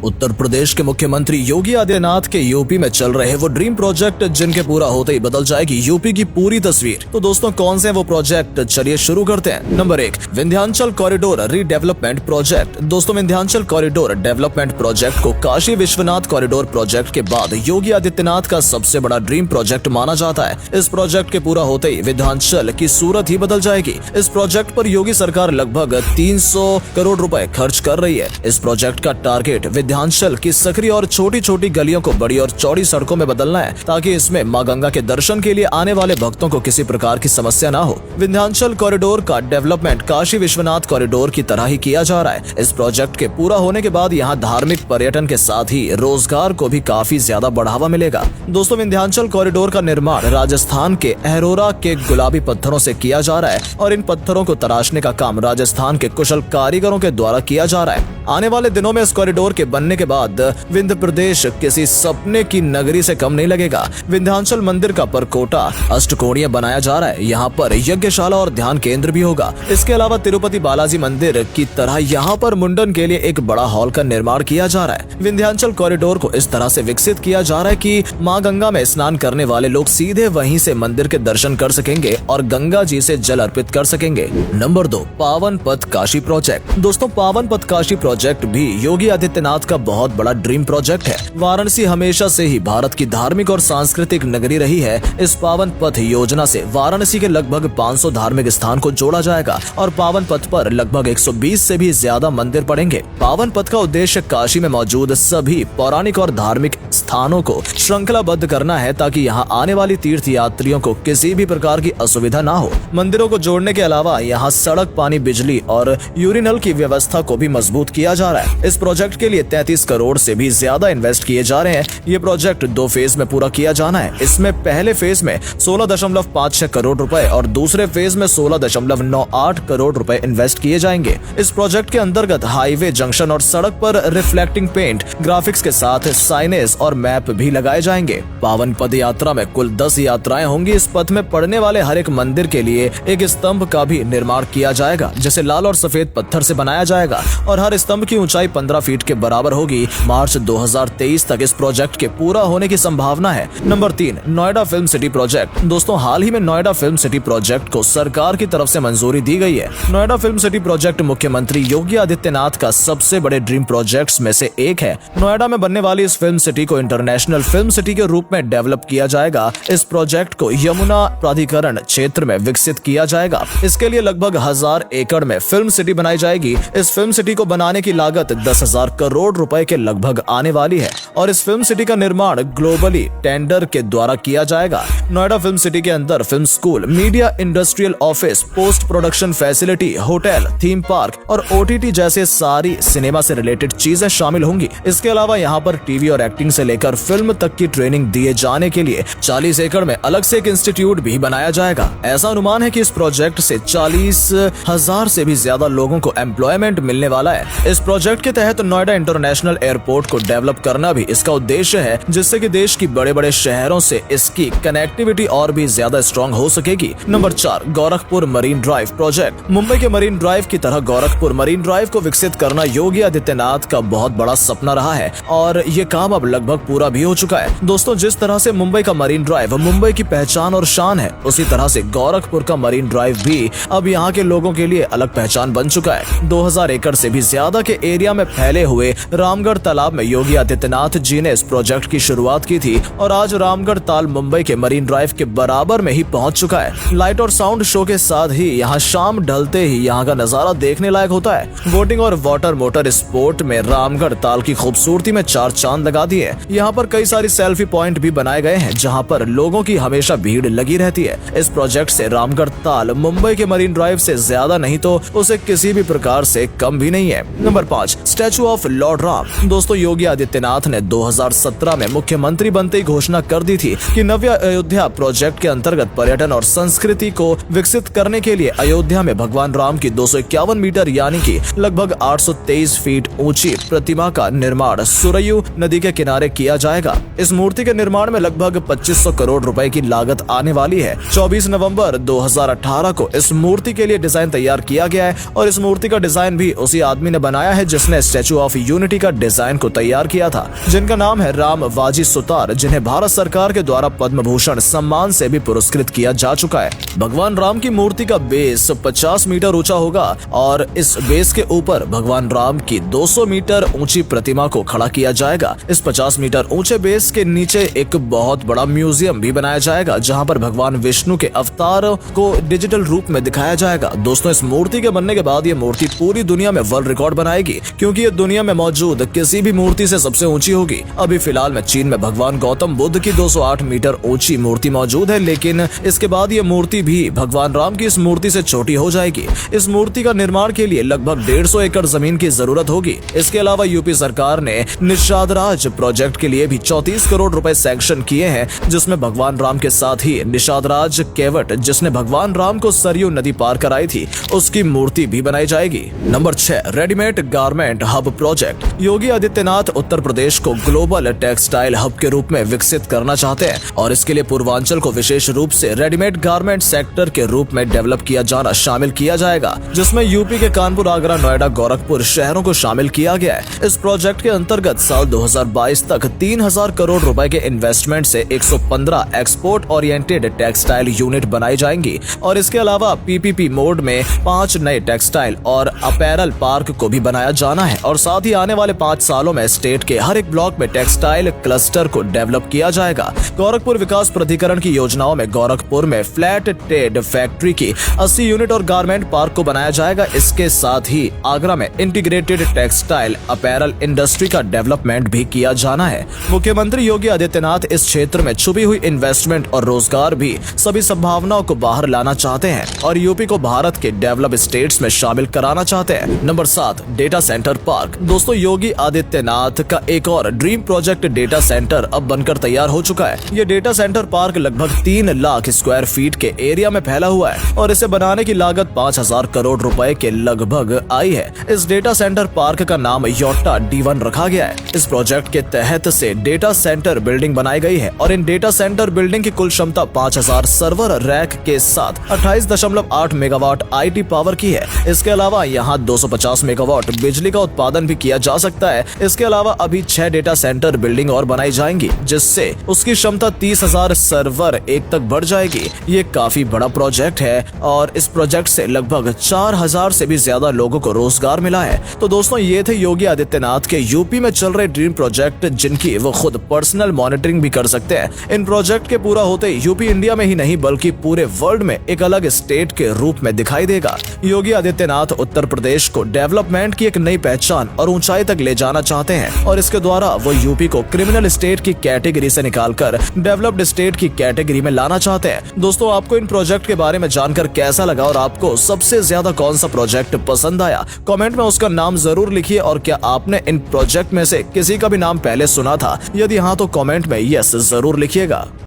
उत्तर प्रदेश के मुख्यमंत्री योगी आदित्यनाथ के यूपी में चल रहे वो ड्रीम प्रोजेक्ट जिनके पूरा होते ही बदल जाएगी यूपी की पूरी तस्वीर। तो दोस्तों कौन से वो प्रोजेक्ट, चलिए शुरू करते हैं। Number 1, Vindhyachal corridor redevelopment project. दोस्तों विंध्याचल कॉरिडोर डेवलपमेंट प्रोजेक्ट को काशी विश्वनाथ कॉरिडोर प्रोजेक्ट के बाद योगी आदित्यनाथ का सबसे बड़ा ड्रीम प्रोजेक्ट माना जाता है। इस प्रोजेक्ट के पूरा होते ही विंध्याचल की सूरत ही बदल जाएगी। इस प्रोजेक्ट पर योगी सरकार लगभग 300 करोड़ रुपए खर्च कर रही है। इस प्रोजेक्ट का टारगेट विंध्याचल की सकरी और छोटी छोटी गलियों को बड़ी और चौड़ी सड़कों में बदलना है, ताकि इसमें मां गंगा के दर्शन के लिए आने वाले भक्तों को किसी प्रकार की समस्या ना हो। विंध्याचल कॉरिडोर का डेवलपमेंट काशी विश्वनाथ कॉरिडोर की तरह ही किया जा रहा है। इस प्रोजेक्ट के पूरा होने के बाद यहाँ धार्मिक पर्यटन के साथ ही रोजगार को भी काफी ज्यादा बढ़ावा मिलेगा। दोस्तों विंध्याचल कॉरिडोर का निर्माण राजस्थान के अहरोरा के गुलाबी पत्थरों से किया जा रहा है और इन पत्थरों को तराशने का काम राजस्थान के कुशल कारीगरों के द्वारा किया जा रहा है। आने वाले दिनों में इस कॉरिडोर के बनने के बाद विंध्य प्रदेश किसी सपने की नगरी से कम नहीं लगेगा। विंध्याचल मंदिर का परकोटा अष्टकोणीय बनाया जा रहा है। यहाँ पर यज्ञशाला और ध्यान केंद्र भी होगा। इसके अलावा तिरुपति बालाजी मंदिर की तरह यहाँ पर मुंडन के लिए एक बड़ा हॉल का निर्माण किया जा रहा है। विंध्याचल कॉरिडोर को इस तरह से विकसित किया जा रहा है कि माँ गंगा में स्नान करने वाले लोग सीधे वहीं से मंदिर के दर्शन कर सकेंगे और गंगा जी से जल अर्पित कर सकेंगे। नंबर 2, पावन पथ काशी प्रोजेक्ट। दोस्तों पावन पथ काशी प्रोजेक्ट भी योगी आदित्यनाथ का बहुत बड़ा ड्रीम प्रोजेक्ट है। वाराणसी हमेशा से ही भारत की धार्मिक और सांस्कृतिक नगरी रही है। इस पावन पथ योजना से वाराणसी के लगभग 500 धार्मिक स्थान को जोड़ा जाएगा और पावन पथ पर लगभग 120 से भी ज्यादा मंदिर पड़ेंगे। पावन पथ का उद्देश्य काशी में मौजूद सभी पौराणिक और धार्मिक स्थानों को श्रृंखलाबद्ध करना है, ताकि यहाँ आने वाली तीर्थ यात्रियों को किसी भी प्रकार की असुविधा ना हो। मंदिरों को जोड़ने के अलावा यहाँ सड़क, पानी, बिजली और यूरिनल की व्यवस्था को भी मजबूत किया जा रहा है। इस प्रोजेक्ट के लिए 33 करोड़ से भी ज्यादा इन्वेस्ट किए जा रहे हैं। ये प्रोजेक्ट 2 फेज में पूरा किया जाना है। इसमें पहले फेज में 16.56 करोड़ रुपए और दूसरे फेज में 16.98 करोड़ रुपए इन्वेस्ट किए जाएंगे। इस प्रोजेक्ट के अंतर्गत हाईवे, जंक्शन और सड़क पर रिफ्लेक्टिंग पेंट, ग्राफिक्स के साथ साइनेज और मैप भी लगाए जाएंगे। पावन पद यात्रा में कुल 10 यात्राएं होंगी। इस पथ में पड़ने वाले हर एक मंदिर के लिए एक स्तंभ का भी निर्माण किया जाएगा, जिसे लाल और सफेद पत्थर से बनाया जाएगा और हर स्तंभ की ऊंचाई 15 फीट के बराबर होगी। मार्च 2023 तक इस प्रोजेक्ट के पूरा होने की संभावना है। Number 3, Noida film city project. दोस्तों हाल ही में नोएडा फिल्म सिटी प्रोजेक्ट को सरकार की तरफ से मंजूरी दी गई है। नोएडा फिल्म सिटी प्रोजेक्ट मुख्यमंत्री योगी आदित्यनाथ का सबसे बड़े ड्रीम प्रोजेक्ट्स में से एक है। नोएडा में बनने वाली इस फिल्म सिटी को इंटरनेशनल फिल्म सिटी के रूप में डेवलप किया जाएगा। इस प्रोजेक्ट को यमुना प्राधिकरण क्षेत्र में विकसित किया जाएगा। इसके लिए लगभग 1000 एकड़ में फिल्म सिटी बनाई जाएगी। इस फिल्म सिटी को बनाने की लागत 10,000 करोड़ रुपए के लगभग आने वाली है और इस फिल्म सिटी का निर्माण ग्लोबली टेंडर के द्वारा किया जाएगा। नोएडा फिल्म सिटी के अंदर film school, media industrial office, post production facility, hotel, theme park और OTT जैसे सारी सिनेमा से रिलेटेड चीजें शामिल होंगी। इसके अलावा यहाँ पर टीवी और एक्टिंग से लेकर फिल्म तक की ट्रेनिंग दिए जाने के लिए 40 एकड़ में अलग से एक इंस्टीट्यूट भी बनाया जाएगा। ऐसा अनुमान है कि इस प्रोजेक्ट से 40,000 से भी ज्यादा लोगों को एम्प्लॉयमेंट मिलने वाला है। इस प्रोजेक्ट के तहत नोएडा इंटरनेशनल एयरपोर्ट को डेवलप करना भी इसका उद्देश्य है, जिससे कि देश की बड़े बड़े शहरों से इसकी कनेक्टिविटी और भी ज्यादा स्ट्रॉन्ग हो सकेगी। Number 4, Gorakhpur marine drive project. Mumbai के मरीन ड्राइव की तरह गोरखपुर मरीन ड्राइव को विकसित करना योगी आदित्यनाथ का बहुत बड़ा सपना रहा है और ये काम अब लगभग पूरा भी हो चुका है। दोस्तों जिस तरह से मुंबई का मरीन ड्राइव मुंबई की पहचान और शान है, उसी तरह से गोरखपुर का मरीन ड्राइव भी अब यहाँ के लोगों के लिए अलग पहचान बन चुका है। 2000 एकड़ से भी ज्यादा के एरिया में फैले हुए रामगढ़ तालाब में योगी आदित्यनाथ जी ने इस प्रोजेक्ट की शुरुआत की थी और आज रामगढ़ ताल मुंबई के मरीन ड्राइव के बराबर में ही पहुंच चुका है। लाइट और साउंड शो के साथ ही यहाँ शाम ढलते ही यहाँ का नजारा देखने लायक होता है। बोटिंग और वाटर मोटर स्पोर्ट में रामगढ़ ताल की खूबसूरती में 4 चांद लगा दिए हैं। यहाँ पर कई सारी सेल्फी पॉइंट भी बनाए गए हैं, जहाँ पर लोगों की हमेशा भीड़ लगी रहती है। इस प्रोजेक्ट से रामगढ़ ताल मुंबई के मरीन ड्राइव से ज्यादा नहीं तो उसे किसी भी प्रकार से कम भी नहीं है। Number 5, statue of Lord Ram. दोस्तों योगी आदित्यनाथ ने 2017 में मुख्यमंत्री बनते ही घोषणा कर दी थी कि नव्य अयोध्या प्रोजेक्ट के अंतर्गत पर्यटन और संस्कृति को विकसित करने के लिए अयोध्या में भगवान राम की 251 मीटर यानी कि लगभग 823 फीट ऊंची प्रतिमा का निर्माण सुरयू नदी के किनारे किया जाएगा। इस मूर्ति के निर्माण में लगभग 2500 करोड़ रुपए की लागत आने वाली है। 24 नवंबर 2018 को इस मूर्ति के लिए डिजाइन तैयार किया गया है और इस मूर्ति का डिजाइन भी उसी आदमी ने बनाया है जिसने स्टैचू ऑफ यूनिटी यूनिवर्सिटी का डिजाइन को तैयार किया था, जिनका नाम है रामवाजी सुतार, जिन्हें भारत सरकार के द्वारा पद्म भूषण सम्मान से भी पुरस्कृत किया जा चुका है। भगवान राम की मूर्ति का बेस 50 मीटर ऊंचा होगा और इस बेस के ऊपर भगवान राम की 200 मीटर ऊंची प्रतिमा को खड़ा किया जाएगा। इस 50 मीटर ऊंचे बेस के नीचे एक बहुत बड़ा म्यूजियम भी बनाया जाएगा, जहां पर भगवान विष्णु के अवतार को डिजिटल रूप में दिखाया जाएगा। दोस्तों, इस मूर्ति के बनने के बाद ये मूर्ति पूरी दुनिया में वर्ल्ड रिकॉर्ड बनाएगी, क्योंकि ये दुनिया में मौजूद किसी भी मूर्ति से सबसे ऊंची होगी। अभी फिलहाल में चीन में भगवान गौतम बुद्ध की 208 मीटर ऊंची मूर्ति मौजूद है, लेकिन इसके बाद ये मूर्ति भी भगवान राम की इस मूर्ति से छोटी हो जाएगी। इस मूर्ति का निर्माण के लिए लगभग 150 एकड़ जमीन की जरूरत होगी। इसके अलावा यूपी सरकार ने निषाद राज प्रोजेक्ट के लिए भी 34 करोड़ रुपए सैंक्शन किए हैं, जिसमें भगवान राम के साथ ही निषाद राज केवट, जिसने भगवान राम को सरयू नदी पार कराई थी, उसकी मूर्ति भी बनाई जाएगी। Number 6, readymade garment hub project. Yogi Adityanath Uttar Pradesh को ग्लोबल टेक्सटाइल हब के रूप में विकसित करना चाहते हैं और इसके लिए पूर्वांचल को विशेष रूप से रेडीमेड गारमेंट सेक्टर के रूप में डेवलप किया जाना शामिल किया जाएगा, जिसमें यूपी के कानपुर, आगरा, नोएडा, गोरखपुर शहरों को शामिल किया गया है। इस प्रोजेक्ट के अंतर्गत साल 2022 तक 3000 करोड़ रुपए के इन्वेस्टमेंट से 115 एक्सपोर्ट ओरिएंटेड टेक्सटाइल यूनिट बनाई जाएंगी और इसके अलावा पीपीपी मोड में 5 नए टेक्सटाइल और अपैरल पार्क को भी बनाया जाना है और साथ ही आने वाले 5 सालों में स्टेट के हर एक ब्लॉक में टेक्सटाइल क्लस्टर को डेवलप किया जाएगा। गोरखपुर विकास प्राधिकरण की योजनाओं में गोरखपुर में फ्लैट टेड फैक्ट्री की 80 यूनिट और गारमेंट पार्क को बनाया जाएगा। इसके साथ ही आगरा में इंटीग्रेटेड टेक्सटाइल अपैरल इंडस्ट्री का डेवलपमेंट भी किया जाना है। मुख्यमंत्री योगी आदित्यनाथ इस क्षेत्र में छुपी हुई इन्वेस्टमेंट और रोजगार भी सभी संभावनाओं को बाहर लाना चाहते हैं और यूपी को भारत के डेवलप स्टेट्स में शामिल कराना चाहते हैं। Number 7, data centre park. दोस्तों, योगी आदित्यनाथ का एक और ड्रीम प्रोजेक्ट डेटा सेंटर अब बनकर तैयार हो चुका है। ये डेटा सेंटर पार्क लगभग 3 लाख स्क्वायर फीट के एरिया में फैला हुआ है और इसे बनाने की लागत 5000 करोड़ रुपए के लगभग आई है। इस डेटा सेंटर पार्क का नाम योटा D1 रखा गया है। इस प्रोजेक्ट के तहत से डेटा सेंटर बिल्डिंग बनाई गई है और इन डेटा सेंटर बिल्डिंग की कुल क्षमता 5000 सर्वर रैक के साथ 28.8 मेगावाट IT पावर की है। इसके अलावा यहाँ 250 मेगावाट बिजली का उत्पादन भी किया जा सकता है। इसके अलावा अभी 6 डेटा सेंटर बिल्डिंग और बनाई जाएंगी, जिससे उसकी क्षमता 30,000 सर्वर एक तक बढ़ जाएगी। ये काफी बड़ा प्रोजेक्ट है और इस प्रोजेक्ट से लगभग 4000 से भी ज्यादा लोगों को रोजगार मिला है। तो दोस्तों, ये थे योगी आदित्यनाथ के यूपी में चल रहे ड्रीम प्रोजेक्ट, जिनकी वो खुद पर्सनल मॉनिटरिंग भी कर सकते हैं। इन प्रोजेक्ट के पूरा होते यूपी इंडिया में ही नहीं बल्कि पूरे वर्ल्ड में एक अलग स्टेट के रूप में दिखाई देगा। योगी आदित्यनाथ उत्तर प्रदेश को डेवलपमेंट की एक नई पहचान और ऊंचाई तक ले जाना चाहते हैं और इसके द्वारा वो यूपी को क्रिमिनल स्टेट की कैटेगरी से निकालकर डेवलप्ड स्टेट की कैटेगरी में लाना चाहते हैं। दोस्तों, आपको इन प्रोजेक्ट के बारे में जानकर कैसा लगा और आपको सबसे ज्यादा कौन सा प्रोजेक्ट पसंद आया? कमेंट में उसका नाम जरूर लिखिए और क्या आपने इन प्रोजेक्ट में से किसी का भी नाम पहले सुना था? यदि हाँ, तो कमेंट में यस जरूर लिखिएगा।